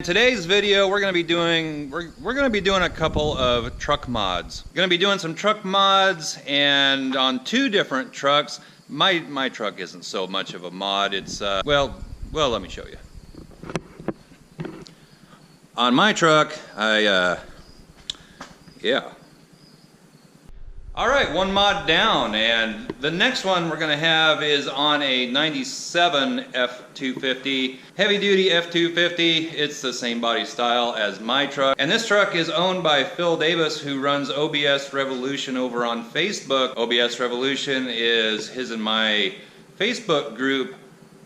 In today's video, we're going to be doing a couple of truck mods. We're going to be doing some truck mods, and on two different trucks. My truck isn't so much of a mod. It's well, let me show you. On my truck, yeah. All right, one mod down, and the next one we're going to have is on a 97 F250, heavy-duty F250. It's the same body style as my truck, and this truck is owned by Phil Davis, who runs OBS Revolution over on Facebook. OBS Revolution is his and my Facebook group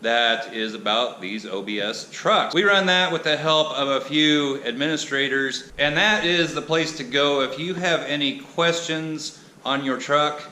that is about these OBS trucks. We run that with the help of a few administrators, and that is the place to go if you have any questions on your truck,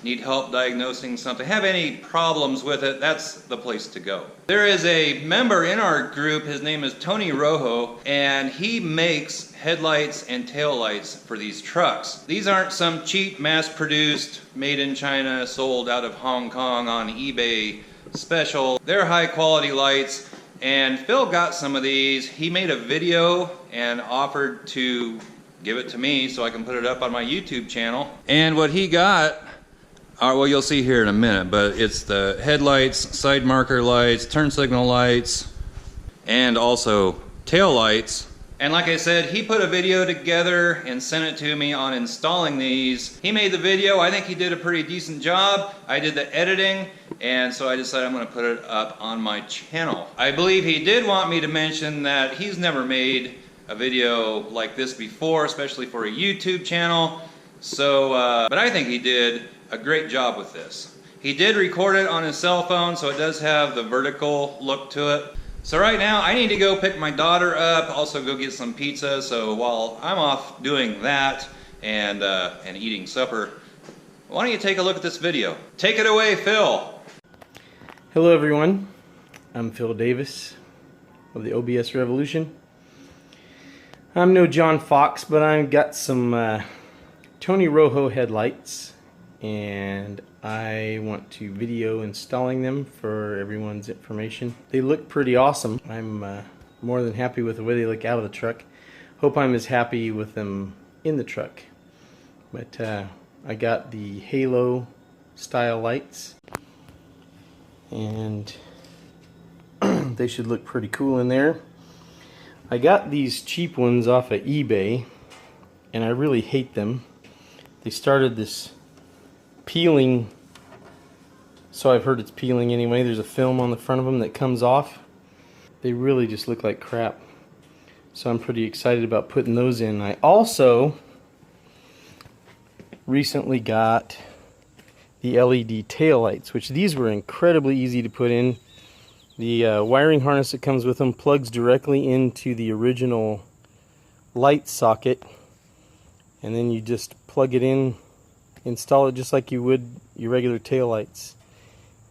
need help diagnosing something, have any problems with it. That's the place to go. There is a member in our group, his name is Tony Rojo, and he makes headlights and taillights for these trucks. These aren't some cheap, mass-produced, made in China, sold out of Hong Kong on eBay special. They're high-quality lights, and Phil got some of these. He made a video and offered to give it to me so I can put it up on my YouTube channel. And what he got, well, you'll see here in a minute, but it's the headlights, side marker lights, turn signal lights, and also tail lights. And like I said, he put a video together and sent it to me on installing these. He made the video. I think he did a pretty decent job. I did the editing, and so I decided I'm going to put it up on my channel. I believe he did want me to mention that he's never made a video like this before, especially for a YouTube channel. So, but I think he did a great job with this. He did record it on his cell phone, so it does have the vertical look to it. So right now, I need to go pick my daughter up, also go get some pizza. So while I'm off doing that and eating supper, why don't you take a look at this video? Take it away, Phil. Hello everyone, I'm Phil Davis of the OBS Revolution. I'm no John Fox, but I've got some Tony Rojo headlights, and I want to video installing them for everyone's information. They look pretty awesome. I'm more than happy with the way they look out of the truck. Hope I'm as happy with them in the truck. But I got the halo style lights, and they should look pretty cool in there. I got these cheap ones off of eBay, and I really hate them. They started this peeling, so I've heard it's peeling anyway. There's a film on the front of them that comes off. They really just look like crap. So I'm pretty excited about putting those in. I also recently got the LED taillights, which these were incredibly easy to put in. The wiring harness that comes with them plugs directly into the original light socket, and then you just plug it in, install it just like you would your regular tail lights.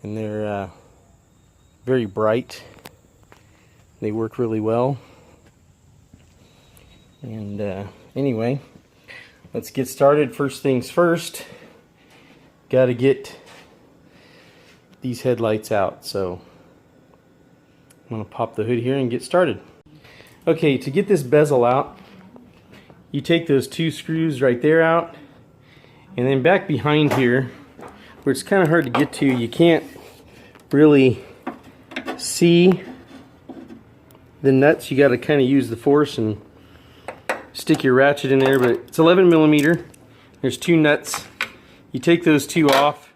And they're very bright. They work really well. And anyway, let's get started. First things first, got to get these headlights out. So I'm going to pop the hood here and get started. Okay, to get this bezel out, you take those two screws right there out, and then back behind here, where it's kind of hard to get to, you can't really see the nuts. You got to kind of use the force and stick your ratchet in there, but it's 11 millimeter. There's two nuts. You take those two off,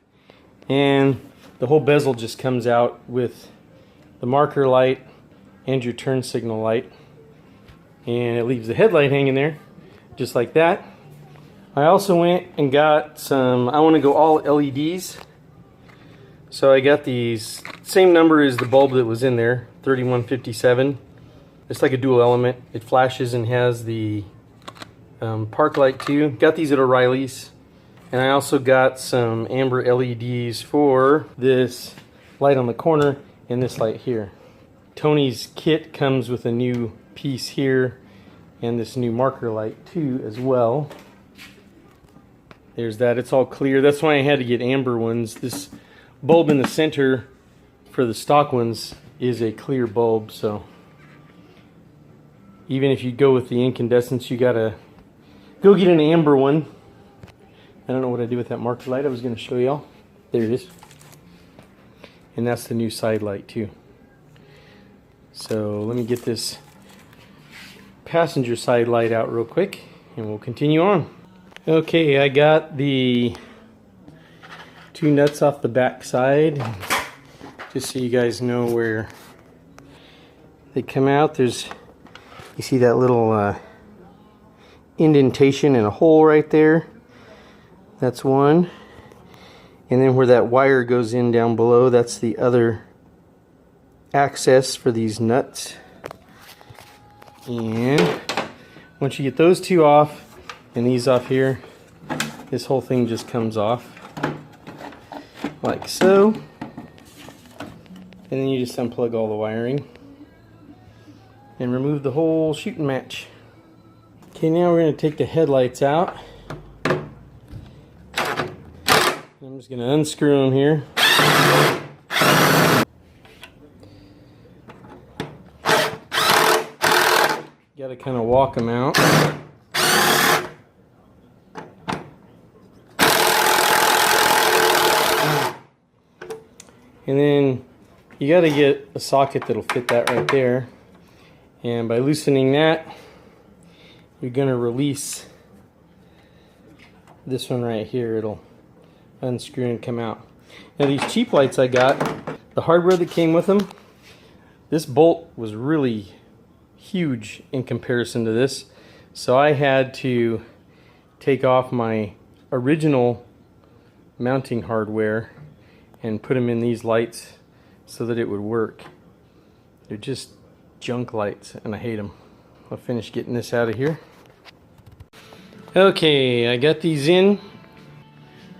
and the whole bezel just comes out with the marker light and your turn signal light, and it leaves the headlight hanging there just like that. I also went and got some, I want to go all LEDs, so I got these, same number as the bulb that was in there, 3157. It's like a dual element. It flashes and has the park light too. Got these at O'Reilly's, and I also got some amber LEDs for this light on the corner and this light here. Tony's kit comes with a new piece here and this new marker light too as well. There's that. It's all clear. That's why I had to get amber ones. This bulb in the center for the stock ones is a clear bulb, so Even if you go with the incandescents, you gotta go get an amber one. I don't know what I did with that marker light I was going to show y'all. There it is. And that's the new side light too. So let me get this passenger side light out real quick and we'll continue on. Okay, I got the two nuts off the back side, just so you guys know where they come out. There's, you see that little indentation and a hole right there. That's one. And then where that wire goes in down below, that's the other access for these nuts. And once you get those two off and these off here, this whole thing just comes off like so. And then you just unplug all the wiring and remove the whole shooting match. Okay, now we're going to take the headlights out. I'm just going to unscrew them here. Got to kind of walk them out. And then you got to get a socket that'll fit that right there. And by loosening that, you're going to release this one right here. It'll unscrew and come out. Now these cheap lights I got, the hardware that came with them, this bolt was really huge in comparison to this. So I had to take off my original mounting hardware and put them in these lights so that it would work. They're just junk lights and I hate them. I'll finish getting this out of here. Okay, I got these in.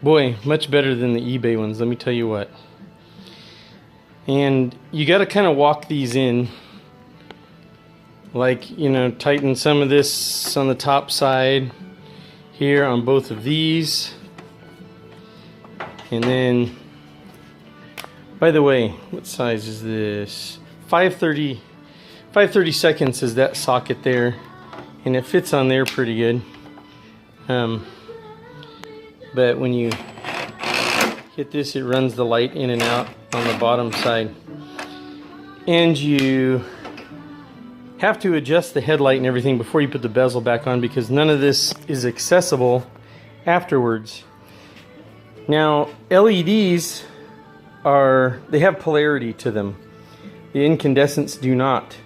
Boy, much better than the eBay ones, let me tell you what. And you got to kind of walk these in. Like, you know, tighten some of this on the top side here on both of these. And then, by the way, what size is this? 5/32 is that socket there, and it fits on there pretty good. But when you hit this, it runs the light in and out on the bottom side. And you have to adjust the headlight and everything before you put the bezel back on, because none of this is accessible afterwards. Now, LEDs they have polarity to them. The incandescents do not.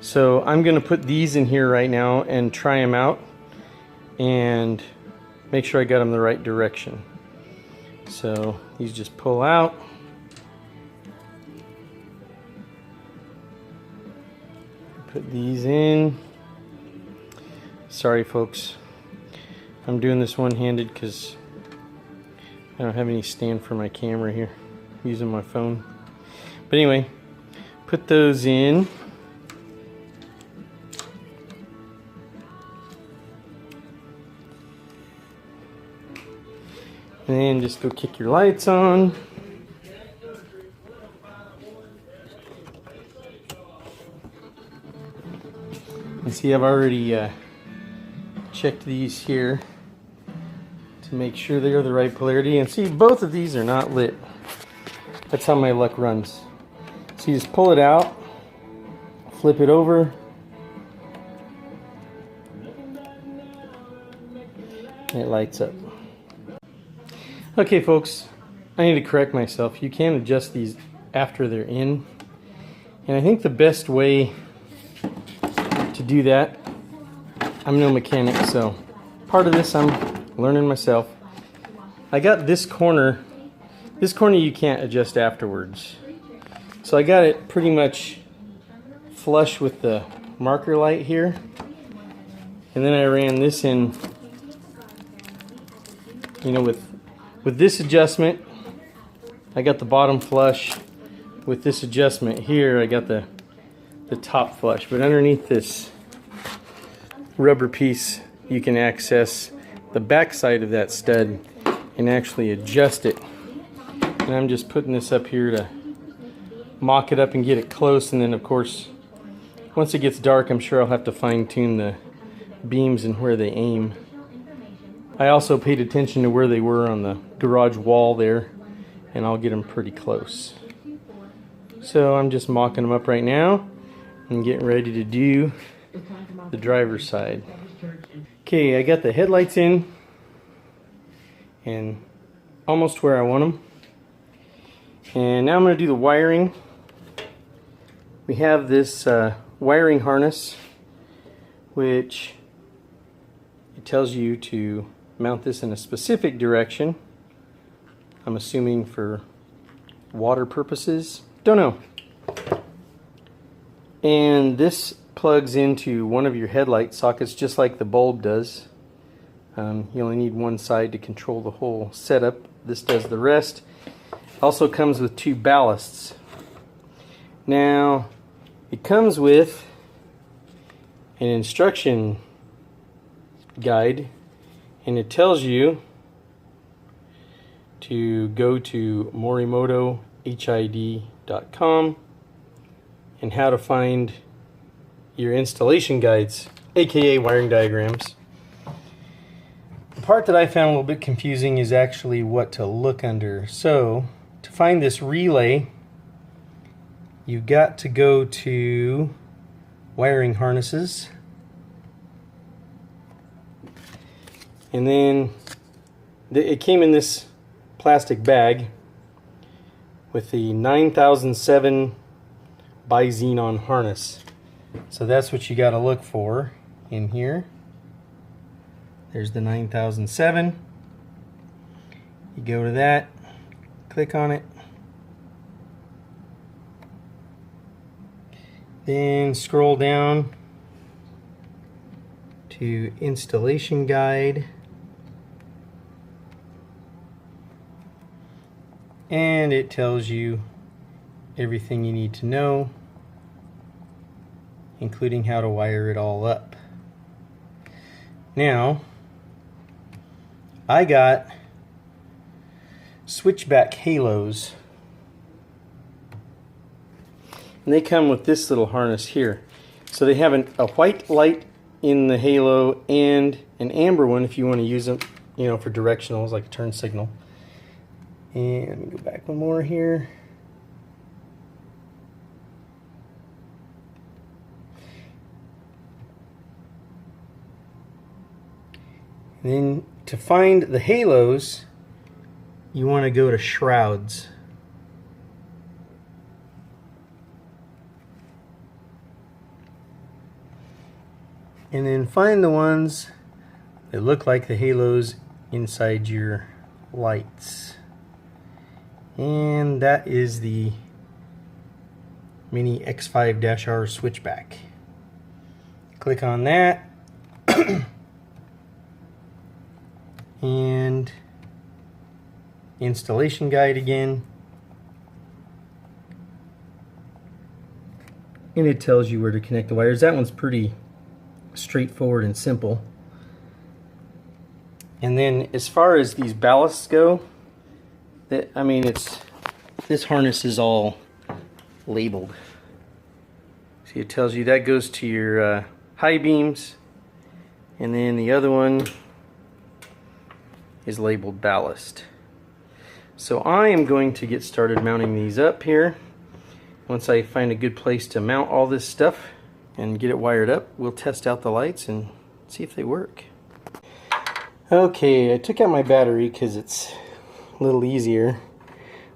So I'm going to put these in here right now and try them out and make sure I got them the right direction. So these just pull out. Put these in. Sorry folks, I'm doing this one-handed because I don't have any stand for my camera here. I'm using my phone. But anyway, put those in. And then just go kick your lights on. And see, I've already checked these here to make sure they're the right polarity. And see, both of these are not lit. That's how my luck runs. So you just pull it out, flip it over, and it lights up. Okay folks, I need to correct myself. You can adjust these after they're in. And I think the best way to do that, I'm no mechanic, so part of this I'm learning myself. I got this corner you can't adjust afterwards. So I got it pretty much flush with the marker light here. And then I ran this in, you know, with this adjustment, I got the bottom flush. With this adjustment here, I got the top flush. But underneath this rubber piece, you can access the back side of that stud and actually adjust it. And I'm just putting this up here to mock it up and get it close. And then of course, once it gets dark, I'm sure I'll have to fine-tune the beams and where they aim. I also paid attention to where they were on the garage wall there, and I'll get them pretty close. So I'm just mocking them up right now and getting ready to do the driver's side. Okay, I got the headlights in and almost where I want them. And now I'm going to do the wiring. We have this wiring harness, which it tells you to mount this in a specific direction. I'm assuming for water purposes. Don't know. And this plugs into one of your headlight sockets just like the bulb does. You only need one side to control the whole setup. This does the rest. Also comes with 2 ballasts. Now it comes with an instruction guide, and it tells you to go to morimotohid.com and how to find your installation guides, aka wiring diagrams. The part that I found a little bit confusing is actually what to look under. So to find this relay, you got to go to wiring harnesses, and then it came in this plastic bag with the 9007 bi-xenon harness. So that's what you got to look for in here. There's the 9007. You go to that, click on it, then scroll down to installation guide, and it tells you everything you need to know, including how to wire it all up. Now, I got Switchback halos, and they come with this little harness here. So they have a white light in the halo and an amber one if you want to use them, for directionals like a turn signal. And let me go back one more here. And then to find the halos, you want to go to shrouds. And then find the ones that look like the halos inside your lights. And that is the Mini X5-R Switchback. Click on that. And installation guide again, and it tells you where to connect the wires. That one's pretty straightforward and simple. And then as far as these ballasts go, this harness is all labeled. See, it tells you that goes to your high beams, and then the other one is labeled ballast. So I am going to get started mounting these up here. Once I find a good place to mount all this stuff and get it wired up, we'll test out the lights and see if they work. Okay, I took out my battery because it's a little easier,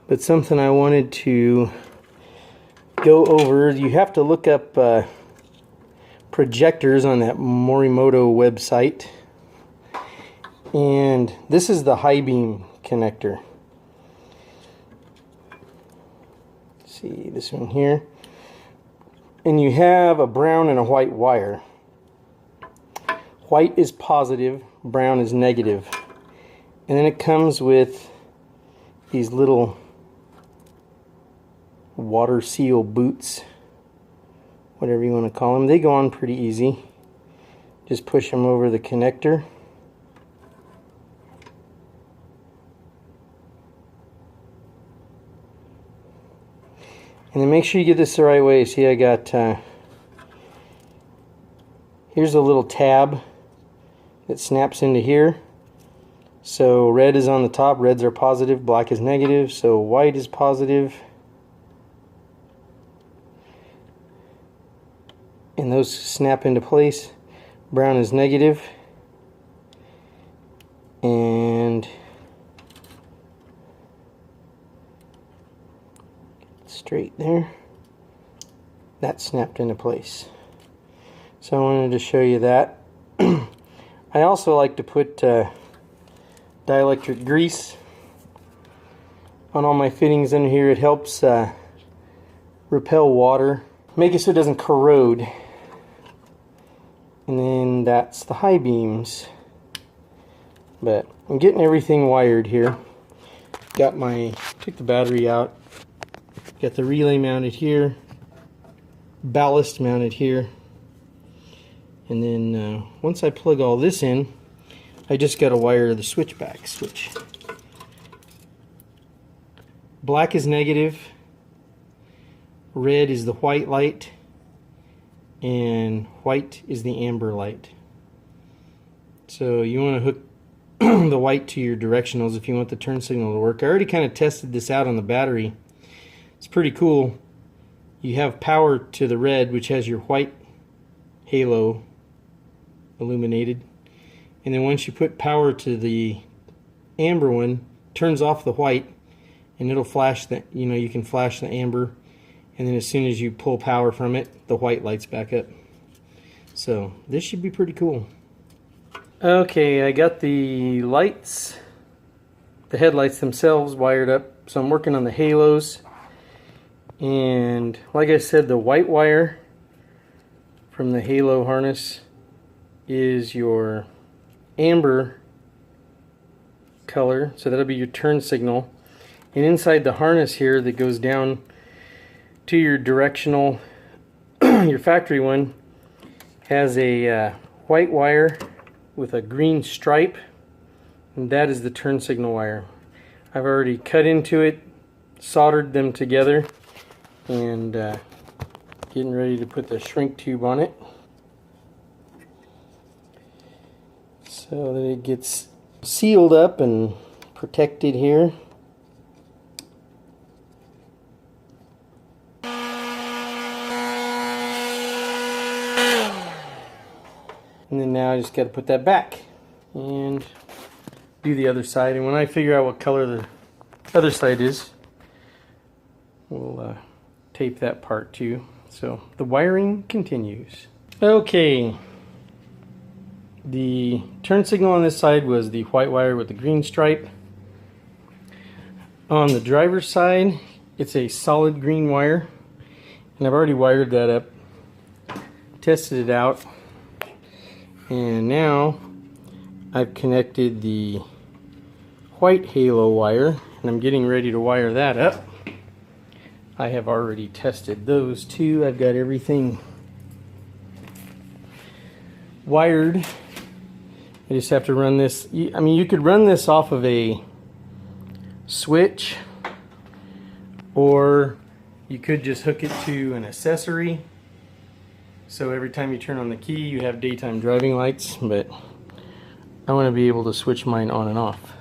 but something I wanted to go over, you have to look up projectors on that Morimoto website. And this is the high beam connector. See this one here, and you have a brown and a white wire. White is positive, brown is negative, and then it comes with these little water seal boots, whatever you want to call them. They go on pretty easy. Just push them over the connector. And then make sure you get this the right way. See, I got Here's a little tab that snaps into here. So red is on the top, reds are positive, black is negative, so white is positive. And those snap into place. Brown is negative. And straight there. That snapped into place. So I wanted to show you that. I also like to put dielectric grease on all my fittings in here. It helps repel water, make it so it doesn't corrode. And then that's the high beams. But I'm getting everything wired here. Took the battery out. Got the relay mounted here. Ballast mounted here. And then once I plug all this in, I just got to wire the switchback switch. Black is negative, red is the white light, and white is the amber light. So you want to hook the white to your directionals if you want the turn signal to work. I already kind of tested this out on the battery. It's pretty cool. You have power to the red, which has your white halo illuminated, and then once you put power to the amber one, turns off the white, and it'll flash the, you can flash the amber, and then as soon as you pull power from it, the white lights back up. So this should be pretty cool. Okay, I got the lights, the headlights themselves wired up, so I'm working on the halos. And like I said, the white wire from the halo harness is your amber color, so that'll be your turn signal. And inside the harness here that goes down to your directional, your factory one, has a white wire with a green stripe, and that is the turn signal wire. I've already cut into it, soldered them together, and getting ready to put the shrink tube on it so that it gets sealed up and protected here. And then now I just got to put that back and do the other side. And when I figure out what color the other side is, we'll tape that part too. So the wiring continues. Okay, the turn signal on this side was the white wire with the green stripe. On the driver's side, it's a solid green wire, and I've already wired that up, tested it out, and now I've connected the white halo wire, and I'm getting ready to wire that up. I have already tested those two. I've got everything wired. I just have to run this. I mean, you could run this off of a switch, or you could just hook it to an accessory. So every time you turn on the key, you have daytime driving lights, but I want to be able to switch mine on and off.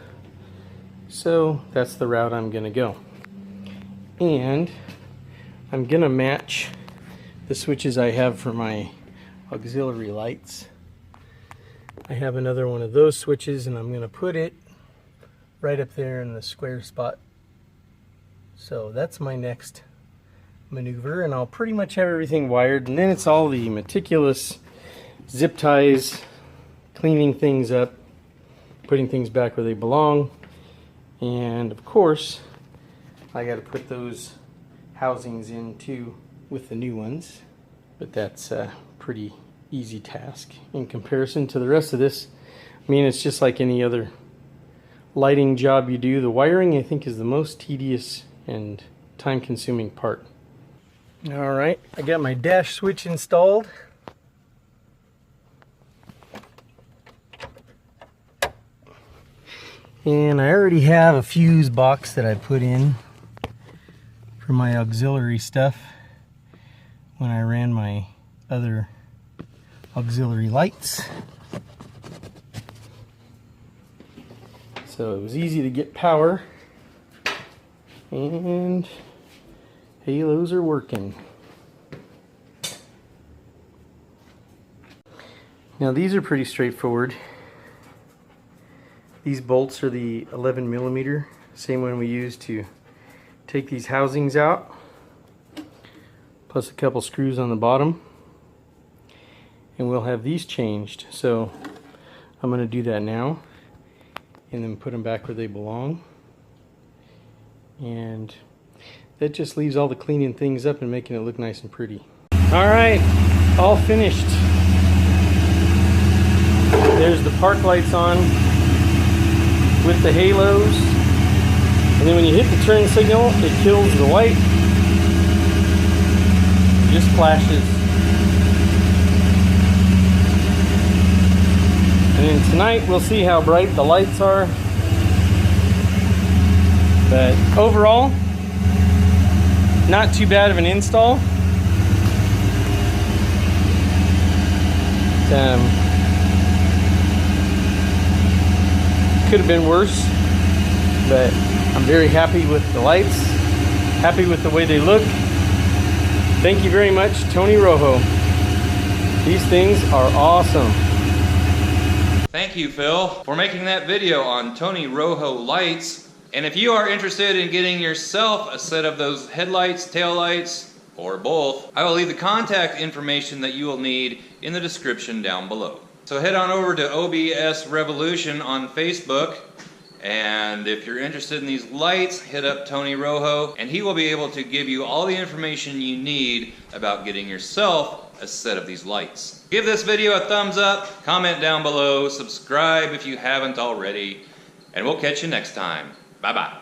So that's the route I'm going to go. And I'm going to match the switches I have for my auxiliary lights. I have another one of those switches, and I'm going to put it right up there in the square spot. So that's my next maneuver, and I'll pretty much have everything wired, and then it's all the meticulous zip ties, cleaning things up, putting things back where they belong, and of course I got to put those housings in too with the new ones, but that's a pretty easy task in comparison to the rest of this. I mean, it's just like any other lighting job you do. The wiring, I think, is the most tedious and time-consuming part. Alright, I got my dash switch installed. And I already have a fuse box that I put in for my auxiliary stuff when I ran my other auxiliary lights. So it was easy to get power, and halos are working. Now these are pretty straightforward. These bolts are the 11mm, same one we used to take these housings out, plus a couple screws on the bottom, and we'll have these changed. So I'm going to do that now and then put them back where they belong, and that just leaves all the cleaning things up and making it look nice and pretty. Alright, all finished. There's the park lights on with the halos, and then when you hit the turn signal, it kills the white, it just flashes. And then tonight we'll see how bright the lights are, but overall not too bad of an install. Could have been worse, but I'm very happy with the lights, happy with the way they look. Thank you very much, Tony Rojo. These things are awesome. Thank you, Phil, for making that video on Tony Rojo lights. And if you are interested in getting yourself a set of those headlights, taillights, or both, I will leave the contact information that you will need in the description down below. So head on over to OBS Revolution on Facebook, and if you're interested in these lights, hit up Tony Rojo, and he will be able to give you all the information you need about getting yourself a set of these lights. Give this video a thumbs up, comment down below, subscribe if you haven't already, and we'll catch you next time. Bye-bye.